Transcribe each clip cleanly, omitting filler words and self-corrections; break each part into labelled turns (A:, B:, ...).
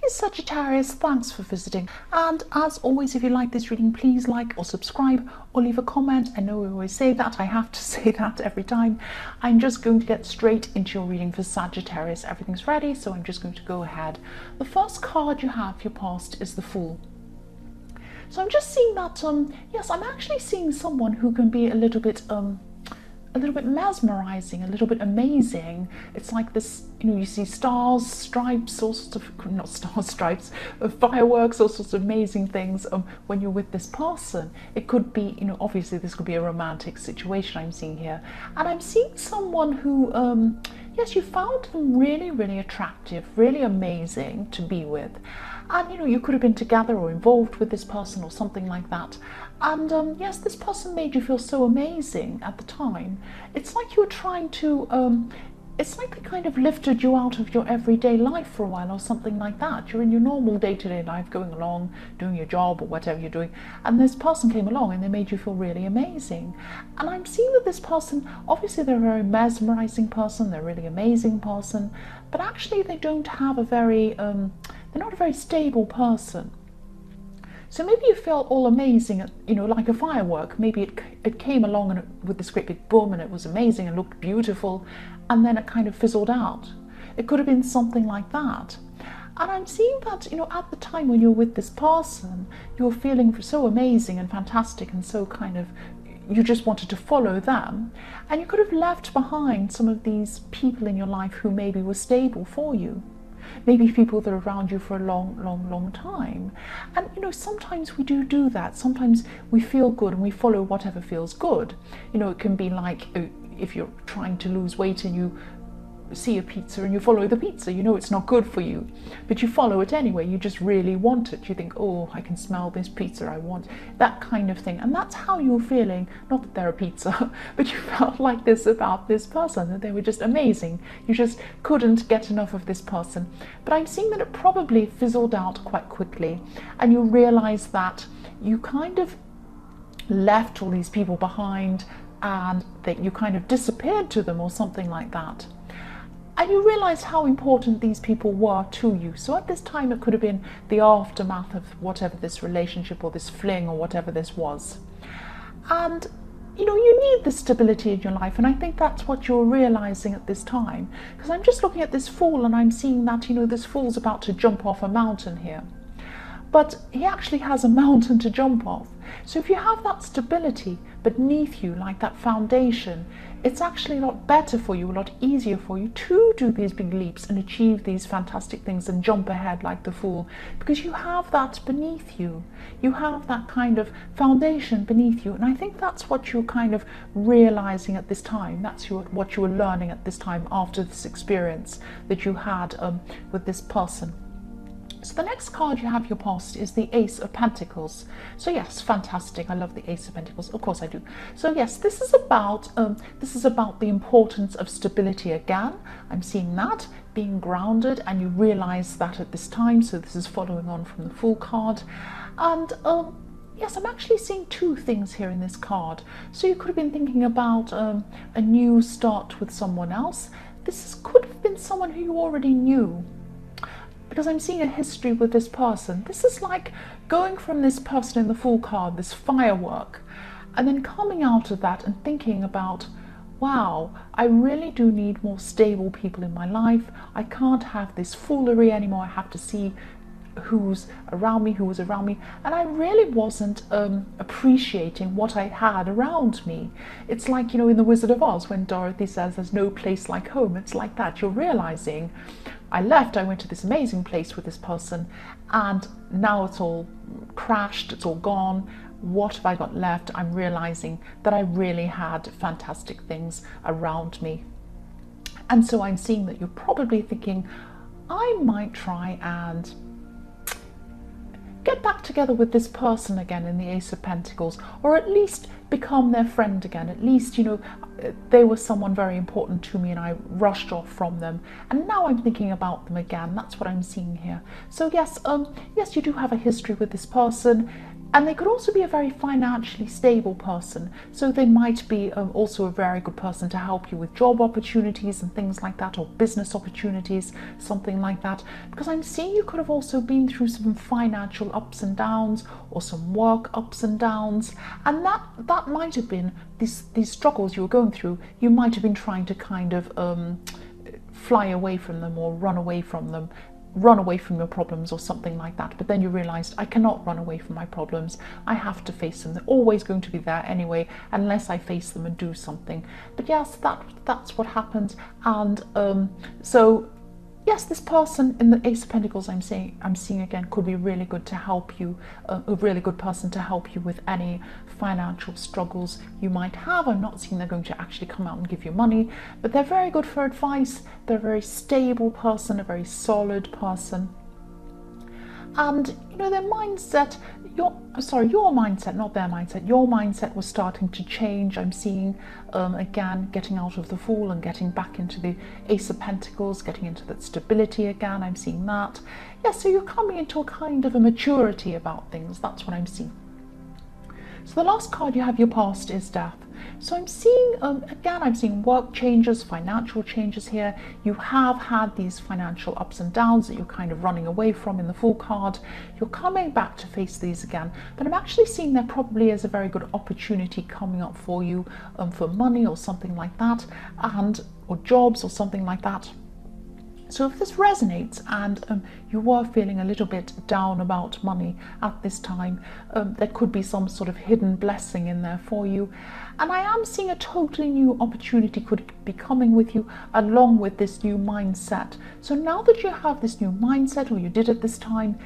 A: Hey Sagittarius, thanks for visiting. And as always, if you like this reading, please like or subscribe or leave a comment. I know we always say that, I have to say that every time. I'm just going to get straight into your reading for Sagittarius. Everything's ready, so I'm just going to go ahead. The first card you have for your past is the Fool. So I'm just seeing that, yes, I'm actually seeing someone who can be a little bit mesmerizing, a little bit amazing. It's like this, you see stars, stripes, all sorts of, not stars, stripes, fireworks, all sorts of amazing things when you're with this person. It could be, obviously this could be a romantic situation I'm seeing here. And I'm seeing someone who, yes, you found them really, really attractive, really amazing to be with. And, you could have been together or involved with this person or something like that. And yes, this person made you feel so amazing at the time. It's like you were trying to, it's like they kind of lifted you out of your everyday life for a while or something like that. You're in your normal day-to-day life, going along, doing your job or whatever you're doing. And this person came along and they made you feel really amazing. And I'm seeing that this person, obviously they're a very mesmerizing person, they're a really amazing person, but actually they don't have a very, they're not a very stable person. So maybe you felt all amazing, like a firework. Maybe it came along and with this great big boom and it was amazing and looked beautiful, and then it kind of fizzled out. It could have been something like that. And I'm seeing that, at the time when you're with this person, you're feeling so amazing and fantastic and so kind of, you just wanted to follow them. And you could have left behind some of these people in your life who maybe were stable for you. Maybe people that are around you for a long time. And sometimes we do that. Sometimes we feel good and we follow whatever feels good. It can be like if you're trying to lose weight and you see a pizza and you follow the pizza, it's not good for you, but you follow it anyway. You just really want it. You think, oh, I can smell this pizza, I want that kind of thing. And that's how you're feeling, not that they're a pizza, but you felt like this about this person, that they were just amazing. You just couldn't get enough of this person. But I'm seeing that it probably fizzled out quite quickly, and you realize that you kind of left all these people behind and that you kind of disappeared to them or something like that. And you realize how important these people were to you. So at this time, it could have been the aftermath of whatever this relationship or this fling or whatever this was. And, you need the stability in your life. And I think that's what you're realizing at this time. Because I'm just looking at this Fool and I'm seeing that, this Fool's about to jump off a mountain here. But he actually has a mountain to jump off. So if you have that stability beneath you, like that foundation, it's actually a lot better for you, a lot easier for you to do these big leaps and achieve these fantastic things and jump ahead like the Fool, because you have that beneath you. You have that kind of foundation beneath you. And I think that's what you're kind of realizing at this time. That's what you were learning at this time after this experience that you had with this person. So the next card you have your past is the Ace of Pentacles. So yes, fantastic. I love the Ace of Pentacles. Of course I do. So yes, this is about the importance of stability again. I'm seeing that, being grounded, and you realize that at this time. So this is following on from the Fool card. And yes, I'm actually seeing two things here in this card. So you could have been thinking about a new start with someone else. This could have been someone who you already knew, because I'm seeing a history with this person. This is like going from this person in the Fool card, this firework, and then coming out of that and thinking about, wow, I really do need more stable people in my life. I can't have this foolery anymore. I have to see who's around me, who was around me, and I really wasn't appreciating what I had around me. It's like, in The Wizard of Oz when Dorothy says there's no place like home. It's like that. You're realizing, I left, I went to this amazing place with this person, and now it's all crashed, it's all gone. What have I got left? I'm realizing that I really had fantastic things around me. And so I'm seeing that you're probably thinking, I might try and get back together with this person again in the Ace of Pentacles, or at least become their friend again. At least, they were someone very important to me and I rushed off from them, and now I'm thinking about them again. That's what I'm seeing here. So yes, yes, you do have a history with this person, and they could also be a very financially stable person. So they might be also a very good person to help you with job opportunities and things like that, or business opportunities, something like that. Because I'm seeing you could have also been through some financial ups and downs, or some work ups and downs, and that might have been these struggles you were going through. You might have been trying to kind of fly away from them, or run away from them, run away from your problems or something like that, but then you realized, I cannot run away from my problems, I have to face them. They're always going to be there anyway, unless I face them and do something. But yes, that's what happens. And so yes, this person in the Ace of Pentacles I'm seeing again could be really good to help you, a really good person to help you with any financial struggles you might have. I'm not saying they're going to actually come out and give you money, but they're very good for advice. They're a very stable person, a very solid person. And you know, their mindset, your mindset, not their mindset, your mindset was starting to change. I'm seeing again getting out of the Fool and getting back into the Ace of Pentacles, getting into that stability again. I'm seeing that. Yeah, so you're coming into a kind of a maturity about things. That's what I'm seeing. So the last card you have, your past, is Death. So I'm seeing, again, I'm seeing work changes, financial changes here. You have had these financial ups and downs that you're kind of running away from in the Fool card. You're coming back to face these again, but I'm actually seeing there probably is a very good opportunity coming up for you for money or something like that, or jobs or something like that. So if this resonates and you were feeling a little bit down about money at this time, there could be some sort of hidden blessing in there for you. And I am seeing a totally new opportunity could be coming with you, along with this new mindset. So now that you have this new mindset, or you did at this time,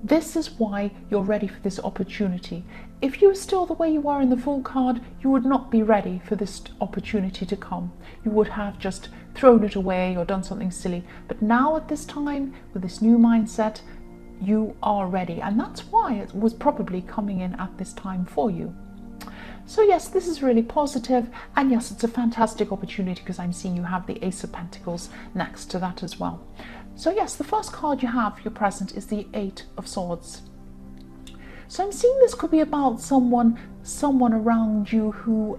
A: this is why you're ready for this opportunity. If you were still the way you are in the Fool card, you would not be ready for this opportunity to come. You would have just thrown it away or done something silly. But now at this time, with this new mindset, you are ready. And that's why it was probably coming in at this time for you. So yes, this is really positive, and yes, it's a fantastic opportunity because I'm seeing you have the Ace of Pentacles next to that as well. So yes, the first card you have, your present, is the Eight of Swords. So I'm seeing this could be about someone around you who,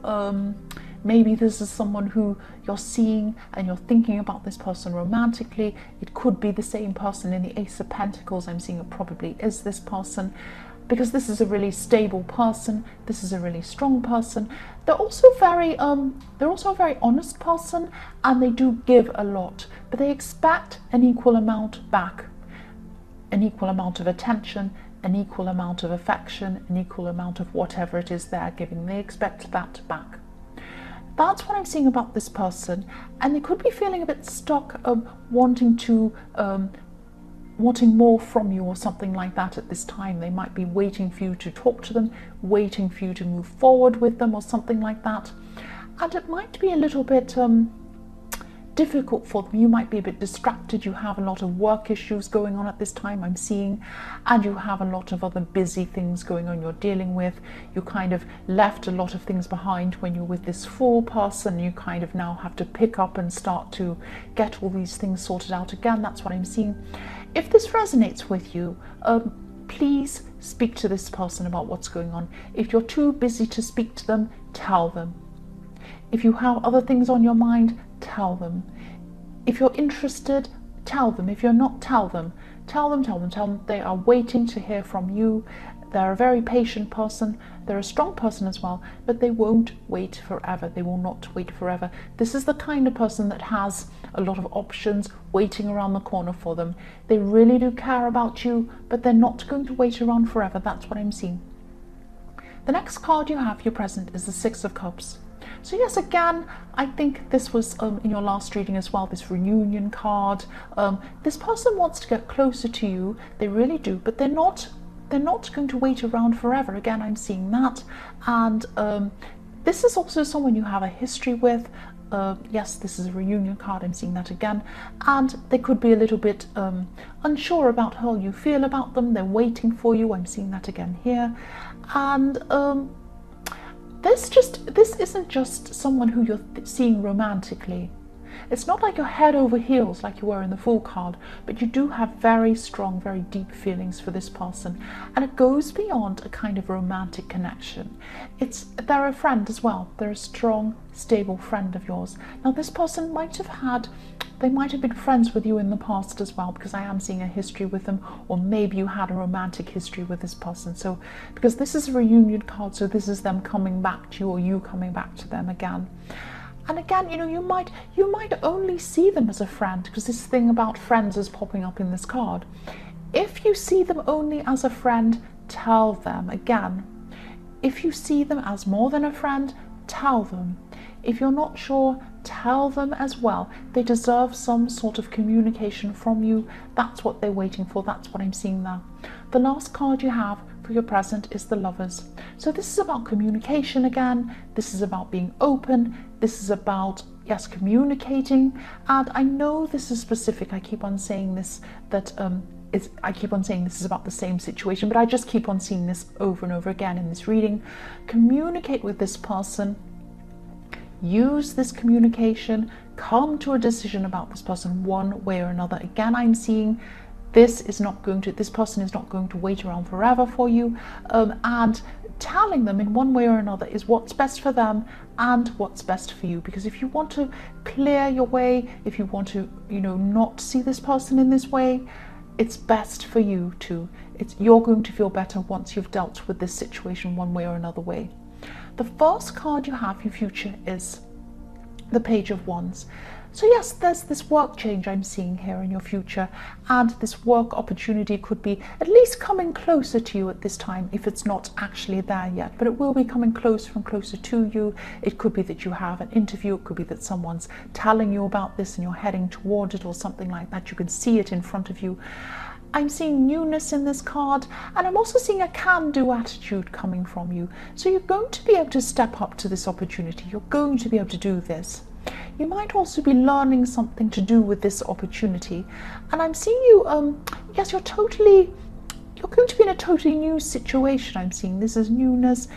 A: maybe this is someone who you're seeing and you're thinking about this person romantically. It could be the same person in the Ace of Pentacles. I'm seeing it probably is this person, because this is a really stable person. This is a really strong person. They're also a very honest person, and they do give a lot, but they expect an equal amount back, an equal amount of attention, an equal amount of affection, an equal amount of whatever it is they're giving. They expect that back. That's what I'm seeing about this person, and they could be feeling a bit stuck, wanting more from you or something like that at this time. They might be waiting for you to talk to them, waiting for you to move forward with them or something like that. And it might be a little bit difficult for them. You might be a bit distracted. You have a lot of work issues going on at this time, I'm seeing, and you have a lot of other busy things going on you're dealing with. You kind of left a lot of things behind when you're with this Fool person. You kind of now have to pick up and start to get all these things sorted out again. That's what I'm seeing. If this resonates with you, please speak to this person about what's going on. If you're too busy to speak to them, tell them. If you have other things on your mind, tell them. If you're interested, tell them. If you're not, tell them. Tell them. They are waiting to hear from you. They're a very patient person. They're a strong person as well, but they won't wait forever. They will not wait forever. This is the kind of person that has a lot of options waiting around the corner for them. They really do care about you, but they're not going to wait around forever. That's what I'm seeing. The next card you have, your present, is the Six of Cups. So yes, again, I think this was in your last reading as well, this reunion card. This person wants to get closer to you. They really do, but they're not going to wait around forever. Again, I'm seeing that. And this is also someone you have a history with. Yes, this is a reunion card. I'm seeing that again. And they could be a little bit unsure about how you feel about them. They're waiting for you. I'm seeing that again here. And this isn't just someone who you're seeing romantically. It's not like you're head over heels like you were in the Fool card, but you do have very strong, very deep feelings for this person, and it goes beyond a kind of romantic connection. They're a friend as well. They're a strong, stable friend of yours. Now this person they might have been friends with you in the past as well, because I am seeing a history with them, or maybe you had a romantic history with this person. So because this is a reunion card, so this is them coming back to you, or you coming back to them again. And again, you might only see them as a friend, because this thing about friends is popping up in this card. If you see them only as a friend, tell them. Again, if you see them as more than a friend, tell them. If you're not sure, tell them as well. They deserve some sort of communication from you. That's what they're waiting for. That's what I'm seeing there. The last card you have for your present is the Lovers. So this is about communication again. This is about being open. This is about, yes, communicating. And I know this is specific. I keep on saying this, I keep on saying this is about the same situation, but I just keep on seeing this over and over again in this reading. Communicate with this person. Use this communication. Come to a decision about this person one way or another. Again, I'm seeing this person is not going to wait around forever for you, and telling them in one way or another is what's best for them and what's best for you. Because if you want to clear your way, if you want to, not see this person in this way, it's best for you to. You're going to feel better once you've dealt with this situation one way or another way. The first card you have for your future is the Page of Wands. So yes, there's this work change I'm seeing here in your future, and this work opportunity could be at least coming closer to you at this time, if it's not actually there yet, but it will be coming closer and closer to you. It could be that you have an interview, it could be that someone's telling you about this and you're heading toward it, or something like that. You can see it in front of you. I'm seeing newness in this card, and I'm also seeing a can-do attitude coming from you. So you're going to be able to step up to this opportunity. You're going to be able to do this. You might also be learning something to do with this opportunity. And I'm seeing you, yes, you're going to be in a totally new situation. I'm seeing this as newness.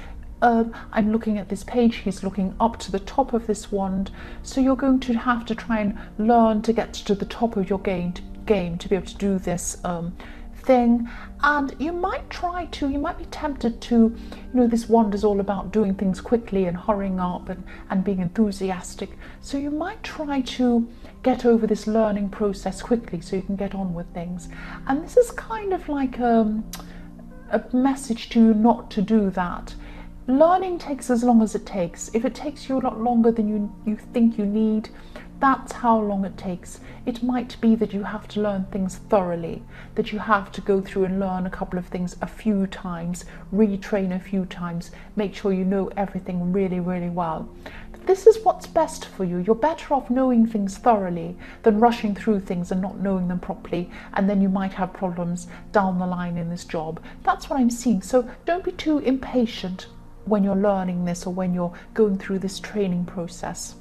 A: I'm looking at this page, he's looking up to the top of this wand. So you're going to have to try and learn to get to the top of your game to be able to do this thing. And you might be tempted to, this wand is all about doing things quickly and hurrying up and being enthusiastic. So you might try to get over this learning process quickly so you can get on with things. And this is kind of like a message to you not to do that. Learning takes as long as it takes. If it takes you a lot longer than you think you need, that's how long it takes. It might be that you have to learn things thoroughly, that you have to go through and learn a couple of things a few times, retrain a few times, make sure you know everything really, really well. This is what's best for you. You're better off knowing things thoroughly than rushing through things and not knowing them properly, and then you might have problems down the line in this job. That's what I'm seeing. So don't be too impatient when you're learning this or when you're going through this training process.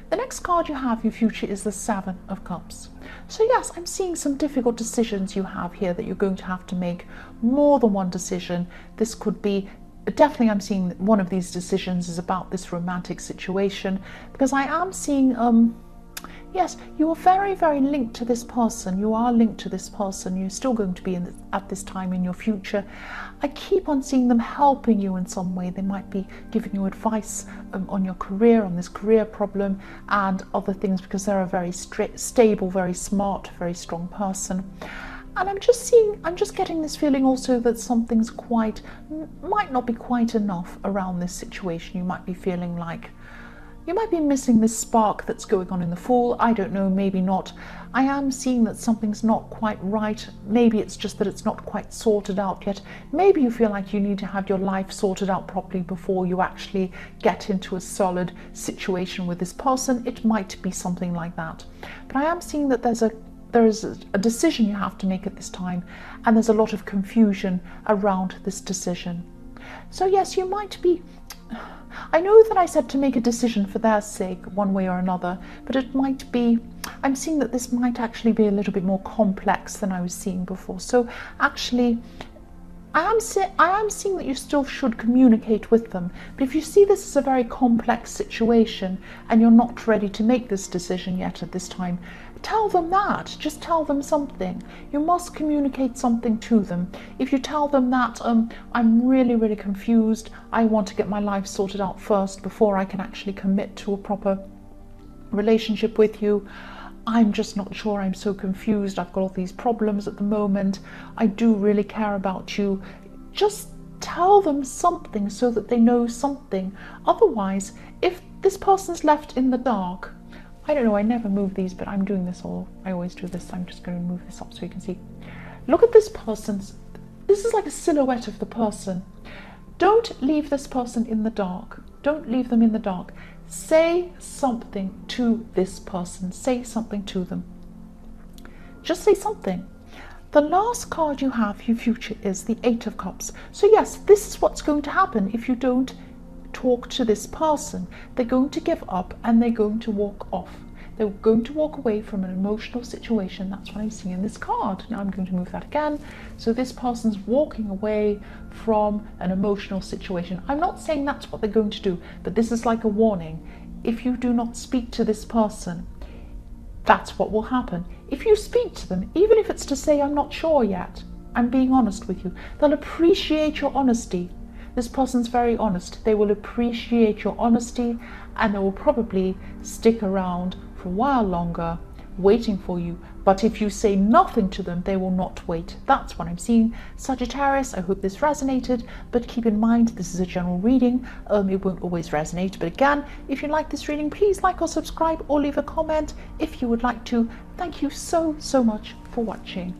A: The next card you have, your future, is the Seven of Cups. So yes, I'm seeing some difficult decisions you have here that you're going to have to make. More than one decision. This could be, definitely I'm seeing that one of these decisions is about this romantic situation, because I am seeing, yes, you are very, very linked to this person. You are linked to this person. You're still going to be at this time in your future. I keep on seeing them helping you in some way. They might be giving you advice on your career, on this career problem and other things, because they're a very stable, very smart, very strong person. And I'm just getting this feeling also that something's might not be quite enough around this situation. You might be feeling like you might be missing this spark that's going on in the Fool. I don't know, maybe not. I am seeing that something's not quite right. Maybe it's just that it's not quite sorted out yet. Maybe you feel like you need to have your life sorted out properly before you actually get into a solid situation with this person. It might be something like that. But I am seeing that there is a decision you have to make at this time, and there's a lot of confusion around this decision. So yes, you might be, I know that I said to make a decision for their sake one way or another, but it might be, I'm seeing that this might actually be a little bit more complex than I was seeing before. So actually, I am seeing that you still should communicate with them, but if you see this as a very complex situation and you're not ready to make this decision yet at this time, tell them that. Just tell them something. You must communicate something to them. If you tell them that I'm really, really confused, I want to get my life sorted out first before I can actually commit to a proper relationship with you. I'm just not sure, I'm so confused, I've got all these problems at the moment, I do really care about you. Just tell them something so that they know something. Otherwise, if this person's left in the dark, I don't know, I never move these, but I'm doing this I always do this. I'm just going to move this up so you can see. Look at this person's, this is like a silhouette of the person. Don't leave this person in the dark. Don't leave them in the dark. Say something to this person. Say something to them. Just say something. The last card you have, your future, is the Eight of Cups. So yes, this is what's going to happen if you don't talk to this person. They're going to give up and they're going to walk off. They're going to walk away from an emotional situation. That's what I'm seeing in this card. Now I'm going to move that again. So this person's walking away from an emotional situation. I'm not saying that's what they're going to do, but this is like a warning. If you do not speak to this person, that's what will happen. If you speak to them, even if it's to say, I'm not sure yet, I'm being honest with you, they'll appreciate your honesty. This person's very honest. They will appreciate your honesty and they will probably stick around for a while longer waiting for you. But if you say nothing to them, they will not wait. That's what I'm seeing. Sagittarius, I hope this resonated, but keep in mind this is a general reading. It won't always resonate, but again, if you like this reading, please like or subscribe or leave a comment if you would like to. Thank you so much for watching.